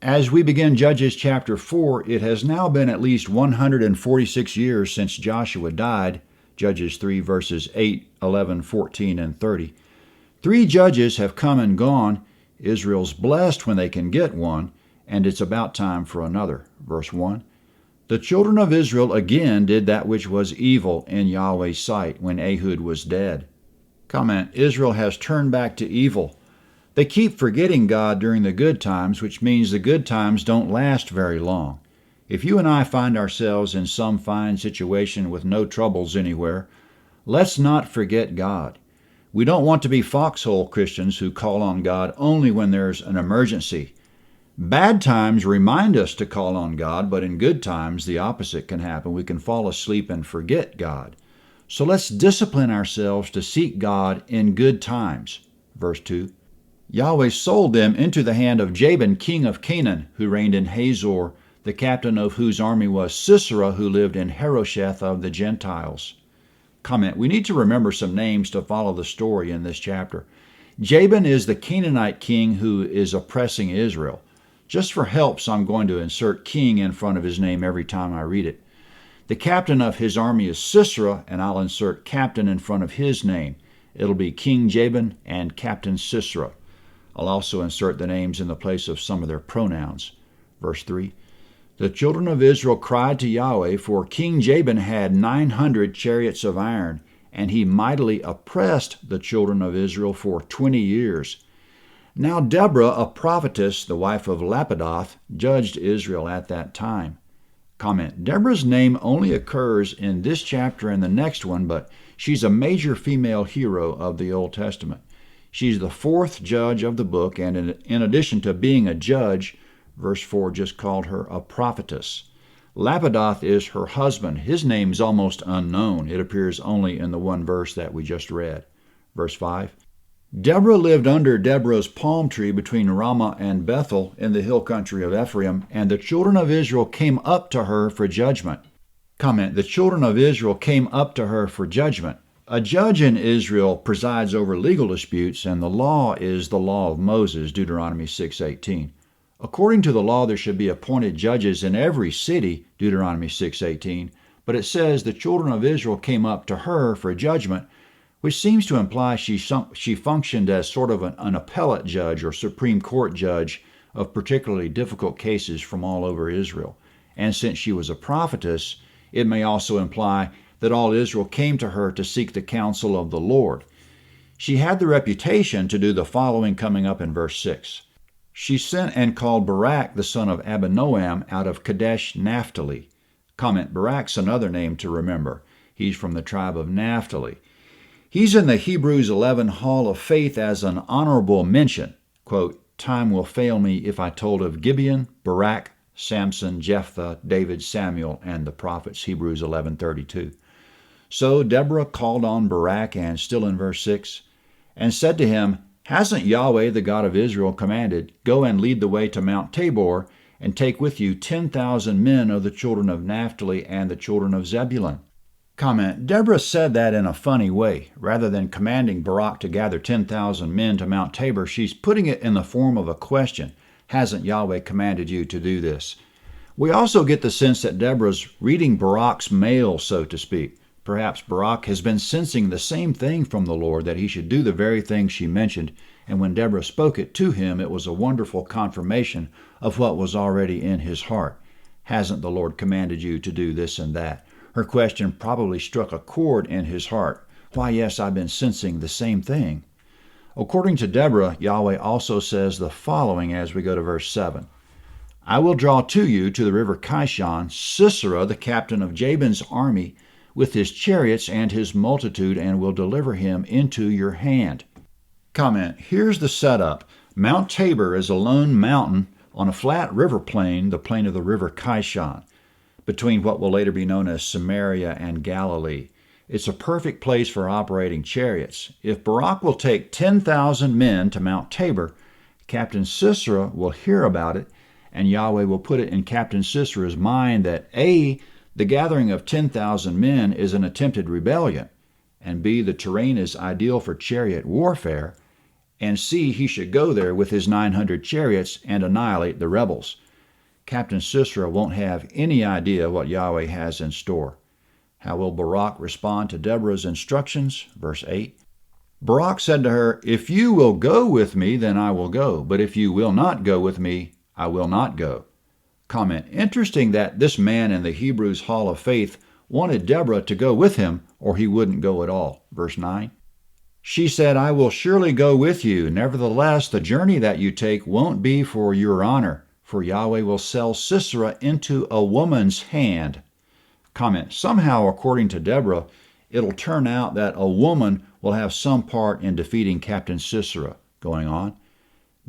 As we begin Judges chapter 4, it has now been at least 146 years since Joshua died, Judges 3 verses 8, 11, 14, and 30. 3 judges have come and gone. Israel's blessed when they can get one, and it's about time for another. Verse 1. The children of Israel again did that which was evil in Yahweh's sight when Ehud was dead. Comment, Israel has turned back to evil. They keep forgetting God during the good times, which means the good times don't last very long. If you and I find ourselves in some fine situation with no troubles anywhere, let's not forget God. We don't want to be foxhole Christians who call on God only when there's an emergency. Bad times remind us to call on God, but in good times the opposite can happen. We can fall asleep and forget God. So let's discipline ourselves to seek God in good times. Verse 2. Yahweh sold them into the hand of Jabin, king of Canaan, who reigned in Hazor, the captain of whose army was Sisera, who lived in Harosheth of the Gentiles. Comment, we need to remember some names to follow the story in this chapter. Jabin is the Canaanite king who is oppressing Israel. Just for helps, I'm going to insert king in front of his name every time I read it. The captain of his army is Sisera, and I'll insert captain in front of his name. It'll be King Jabin and Captain Sisera. I'll also insert the names in the place of some of their pronouns. Verse 3. The children of Israel cried to Yahweh, for King Jabin had 900 chariots of iron, and he mightily oppressed the children of Israel for 20 years. Now Deborah, a prophetess, the wife of Lapidoth, judged Israel at that time. Comment, Deborah's name only occurs in this chapter and the next one, but she's a major female hero of the Old Testament. She's the 4th judge of the book, and in addition to being a judge, verse 4 just called her a prophetess. Lapidoth is her husband. His name is almost unknown. It appears only in the one verse that we just read. Verse 5. Deborah lived under Deborah's palm tree between Ramah and Bethel in the hill country of Ephraim, and the children of Israel came up to her for judgment. Comment, the children of Israel came up to her for judgment. A judge in Israel presides over legal disputes, and the law is the law of Moses, Deuteronomy 6:18. According to the law, there should be appointed judges in every city, Deuteronomy 6:18, but it says the children of Israel came up to her for judgment, which seems to imply she functioned as sort of an appellate judge or Supreme Court judge of particularly difficult cases from all over Israel. And since she was a prophetess, it may also imply that all Israel came to her to seek the counsel of the Lord. She had the reputation to do the following coming up in verse 6. She sent and called Barak, the son of Abinoam, out of Kadesh Naphtali. Comment, Barak's another name to remember. He's from the tribe of Naphtali. He's in the Hebrews 11 Hall of Faith as an honorable mention. Quote, time will fail me if I told of Gibeon, Barak, Samson, Jephthah, David, Samuel, and the prophets. Hebrews 11:32. So Deborah called on Barak, and still in verse 6, and said to him, hasn't Yahweh, the God of Israel, commanded, go and lead the way to Mount Tabor, and take with you 10,000 men of the children of Naphtali and the children of Zebulun? Comment, Deborah said that in a funny way. Rather than commanding Barak to gather 10,000 men to Mount Tabor, she's putting it in the form of a question. Hasn't Yahweh commanded you to do this? We also get the sense that Deborah's reading Barak's mail, so to speak. Perhaps Barak has been sensing the same thing from the Lord, that he should do the very thing she mentioned, and when Deborah spoke it to him, it was a wonderful confirmation of what was already in his heart. Hasn't the Lord commanded you to do this and that? Her question probably struck a chord in his heart. Why, yes, I've been sensing the same thing. According to Deborah, Yahweh also says the following as we go to verse 7. I will draw to you to the river Kishon Sisera, the captain of Jabin's army, with his chariots and his multitude, and will deliver him into your hand. Comment, here's the setup. Mount Tabor is a lone mountain on a flat river plain, the plain of the river Kishon, between what will later be known as Samaria and Galilee. It's a perfect place for operating chariots. If Barak will take 10,000 men to Mount Tabor, Captain Sisera will hear about it, and Yahweh will put it in Captain Sisera's mind that A, the gathering of 10,000 men is an attempted rebellion, and B, the terrain is ideal for chariot warfare, and see he should go there with his 900 chariots and annihilate the rebels. Captain Sisera won't have any idea what Yahweh has in store. How will Barak respond to Deborah's instructions? Verse 8. Barak said to her, "If you will go with me, then I will go. But if you will not go with me, I will not go." Comment. Interesting that this man in the Hebrews Hall of Faith wanted Deborah to go with him, or he wouldn't go at all. Verse 9. She said, "I will surely go with you. Nevertheless, the journey that you take won't be for your honor, for Yahweh will sell Sisera into a woman's hand." Comment. Somehow, according to Deborah, it'll turn out that a woman will have some part in defeating Captain Sisera. Going on.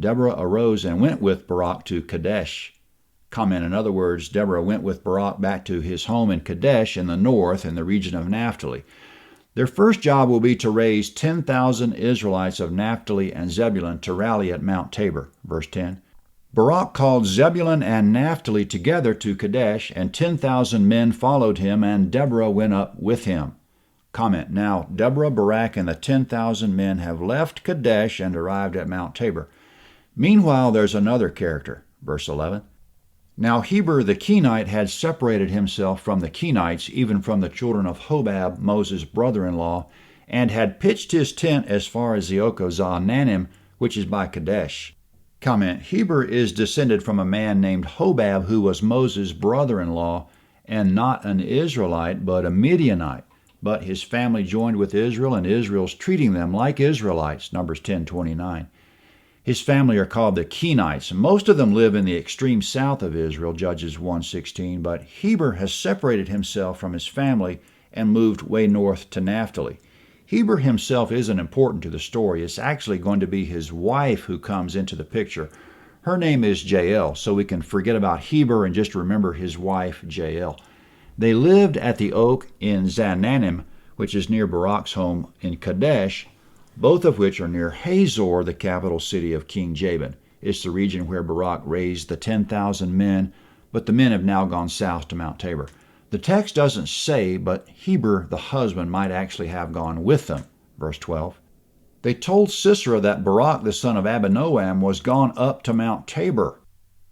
Deborah arose and went with Barak to Kadesh. Comment. In other words, Deborah went with Barak back to his home in Kadesh in the north in the region of Naphtali. Their first job will be to raise 10,000 Israelites of Naphtali and Zebulun to rally at Mount Tabor. Verse 10. Barak called Zebulun and Naphtali together to Kadesh, and 10,000 men followed him, and Deborah went up with him. Comment. Now, Deborah, Barak, and the 10,000 men have left Kadesh and arrived at Mount Tabor. Meanwhile, there's another character. Verse 11. Now Heber the Kenite had separated himself from the Kenites, even from the children of Hobab, Moses' brother-in-law, and had pitched his tent as far as the oak of Zaanannim, which is by Kadesh. Comment. Heber is descended from a man named Hobab, who was Moses' brother-in-law, and not an Israelite, but a Midianite. But his family joined with Israel, and Israel's treating them like Israelites. Numbers 10:29. His family are called the Kenites. Most of them live in the extreme south of Israel, Judges 1:16, but Heber has separated himself from his family and moved way north to Naphtali. Heber himself isn't important to the story. It's actually going to be his wife who comes into the picture. Her name is Jael, so we can forget about Heber and just remember his wife, Jael. They lived at the oak in Zaanannim, which is near Barak's home in Kadesh, both of which are near Hazor, the capital city of King Jabin. It's the region where Barak raised the 10,000 men, but the men have now gone south to Mount Tabor. The text doesn't say, but Heber, the husband, might actually have gone with them. Verse 12. They told Sisera that Barak, the son of Abinoam, was gone up to Mount Tabor.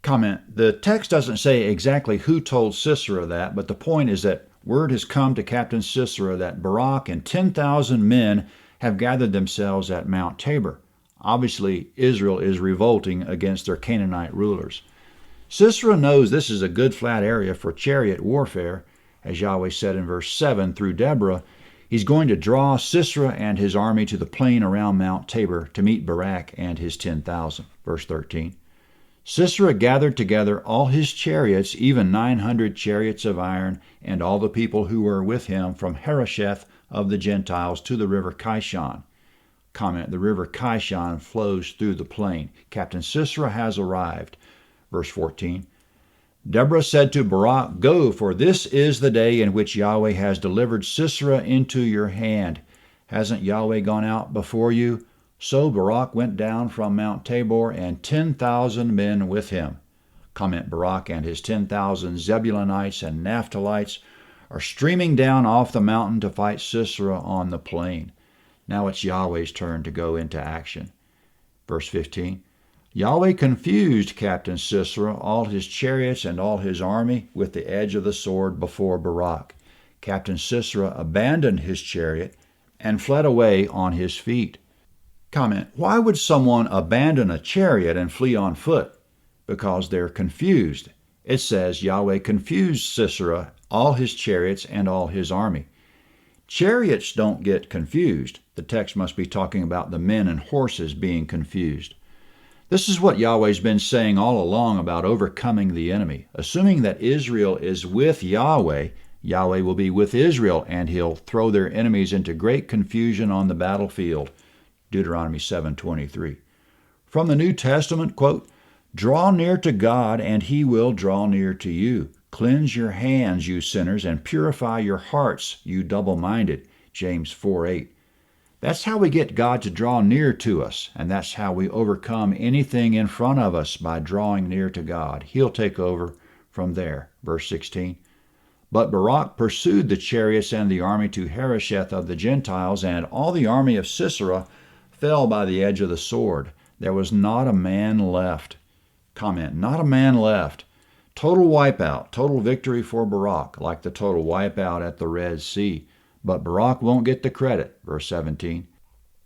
Comment. The text doesn't say exactly who told Sisera that, but the point is that word has come to Captain Sisera that Barak and 10,000 men have gathered themselves at Mount Tabor. Obviously, Israel is revolting against their Canaanite rulers. Sisera knows this is a good flat area for chariot warfare. As Yahweh said in verse 7 through Deborah, he's going to draw Sisera and his army to the plain around Mount Tabor to meet Barak and his 10,000. Verse 13. Sisera gathered together all his chariots, even 900 chariots of iron, and all the people who were with him from Harosheth of the Gentiles to the river Kishon. Comment. The river Kishon flows through the plain. Captain Sisera has arrived. Verse 14. Deborah said to Barak, "Go, for this is the day in which Yahweh has delivered Sisera into your hand. Hasn't Yahweh gone out before you?" So Barak went down from Mount Tabor, and 10,000 men with him. Comment. Barak and his 10,000 Zebulunites and Naphtalites are streaming down off the mountain to fight Sisera on the plain. Now it's Yahweh's turn to go into action. Verse 15. Yahweh confused Captain Sisera, all his chariots, and all his army with the edge of the sword before Barak. Captain Sisera abandoned his chariot and fled away on his feet. Comment. Why would someone abandon a chariot and flee on foot? Because they're confused. It says Yahweh confused Sisera, all his chariots, and all his army. Chariots don't get confused. The text must be talking about the men and horses being confused. This is what Yahweh's been saying all along about overcoming the enemy. Assuming that Israel is with Yahweh, Yahweh will be with Israel, and he'll throw their enemies into great confusion on the battlefield. Deuteronomy 7:23. From the New Testament, quote, "Draw near to God, and he will draw near to you. Cleanse your hands, you sinners, and purify your hearts, you double-minded." James 4:8. That's how we get God to draw near to us, and that's how we overcome anything in front of us, by drawing near to God. He'll take over from there. Verse 16. But Barak pursued the chariots and the army to Harosheth of the Gentiles, and all the army of Sisera fell by the edge of the sword. There was not a man left. Comment, not a man left. Total wipeout, total victory for Barak, like the total wipeout at the Red Sea. But Barak won't get the credit, verse 17.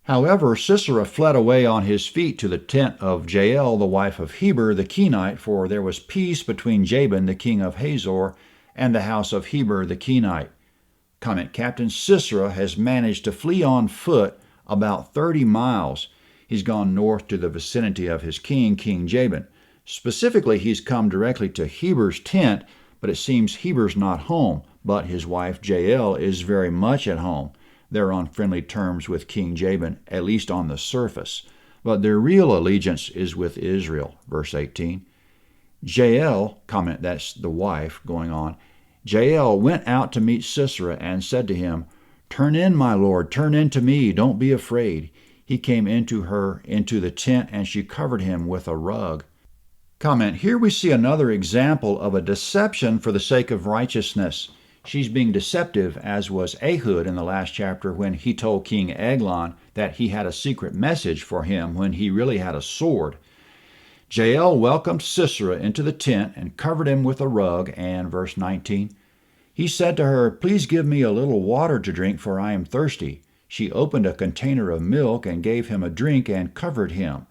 However, Sisera fled away on his feet to the tent of Jael, the wife of Heber the Kenite, for there was peace between Jabin, the king of Hazor, and the house of Heber the Kenite. Comment, Captain Sisera has managed to flee on foot about 30 miles. He's gone north to the vicinity of his king, King Jabin. Specifically, he's come directly to Heber's tent, but it seems Heber's not home, but his wife Jael is very much at home. They're on friendly terms with King Jabin, at least on the surface. But their real allegiance is with Israel, verse 18. Jael, comment, that's the wife going on, Jael went out to meet Sisera and said to him, "Turn in, my lord, turn in to me, don't be afraid." He came into the tent, and she covered him with a rug. Comment, here we see another example of a deception for the sake of righteousness. She's being deceptive, as was Ehud in the last chapter when he told King Eglon that he had a secret message for him when he really had a sword. Jael welcomed Sisera into the tent and covered him with a rug, and verse 19, he said to her, "Please give me a little water to drink, for I am thirsty." She opened a container of milk and gave him a drink and covered him.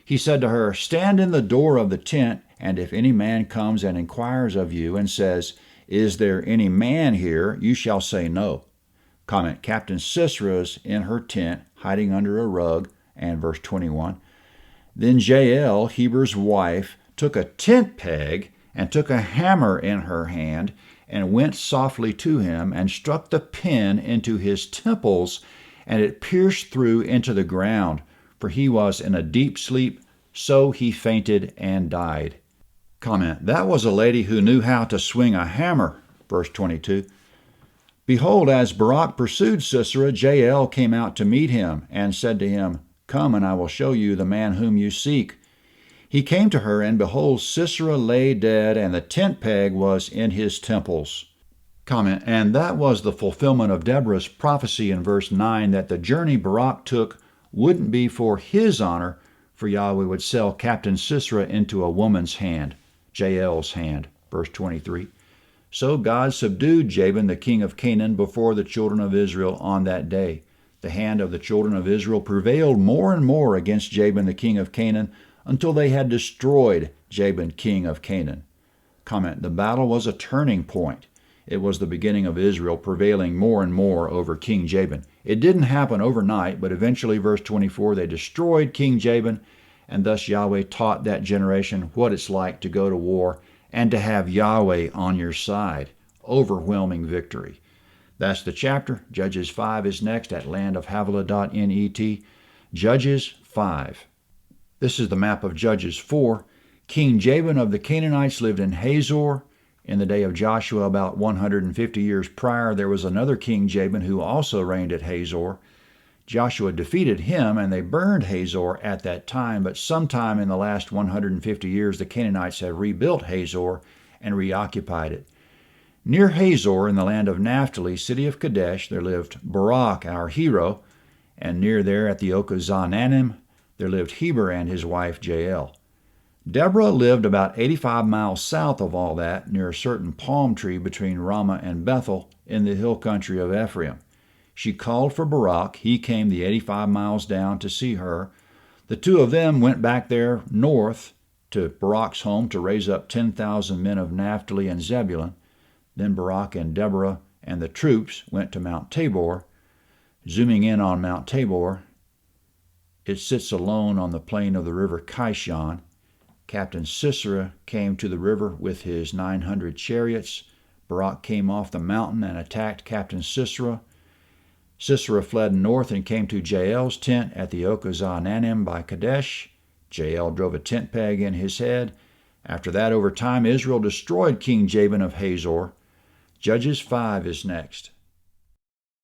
He said to her, "Stand in the door of the tent, and if any man comes and inquires of you and says, 'Is there any man here?' you shall say no." Comment, Captain Sisera's in her tent, hiding under a rug, and verse 21. Then Jael, Heber's wife, took a tent peg and took a hammer in her hand and went softly to him and struck the pin into his temples, and it pierced through into the ground, for he was in a deep sleep, so he fainted and died. Comment, that was a lady who knew how to swing a hammer, verse 22. Behold, as Barak pursued Sisera, Jael came out to meet him and said to him, "Come, and I will show you the man whom you seek." He came to her, and behold, Sisera lay dead, and the tent peg was in his temples. Comment, and that was the fulfillment of Deborah's prophecy in verse 9 that the journey Barak took wouldn't be for his honor, for Yahweh would sell Captain Sisera into a woman's hand, Jael's hand, verse 23. So God subdued Jabin, the king of Canaan, before the children of Israel on that day. The hand of the children of Israel prevailed more and more against Jabin, the king of Canaan, until they had destroyed Jabin, king of Canaan. Comment, the battle was a turning point. It was the beginning of Israel prevailing more and more over King Jabin. It didn't happen overnight, but eventually, verse 24, they destroyed King Jabin, and thus Yahweh taught that generation what it's like to go to war and to have Yahweh on your side. Overwhelming victory. That's the chapter. Judges 5 is next at landofhavilah.net. Judges 5. This is the map of Judges 4. King Jabin of the Canaanites lived in Hazor. In the day of Joshua, about 150 years prior, there was another King Jabin who also reigned at Hazor. Joshua defeated him, and they burned Hazor at that time, but sometime in the last 150 years, the Canaanites have rebuilt Hazor and reoccupied it. Near Hazor, in the land of Naphtali, city of Kadesh, there lived Barak, our hero, and near there at the oak of Zaanannim, there lived Heber and his wife Jael. Deborah lived about 85 miles south of all that, near a certain palm tree between Ramah and Bethel in the hill country of Ephraim. She called for Barak. He came the 85 miles down to see her. The two of them went back there north to Barak's home to raise up 10,000 men of Naphtali and Zebulun. Then Barak and Deborah and the troops went to Mount Tabor. Zooming in on Mount Tabor, it sits alone on the plain of the river Kishon. Captain Sisera came to the river with his 900 chariots. Barak came off the mountain and attacked Captain Sisera. Sisera fled north and came to Jael's tent at the oak of Zaanannim by Kadesh. Jael drove a tent peg in his head. After that, over time, Israel destroyed King Jabin of Hazor. Judges 5 is next.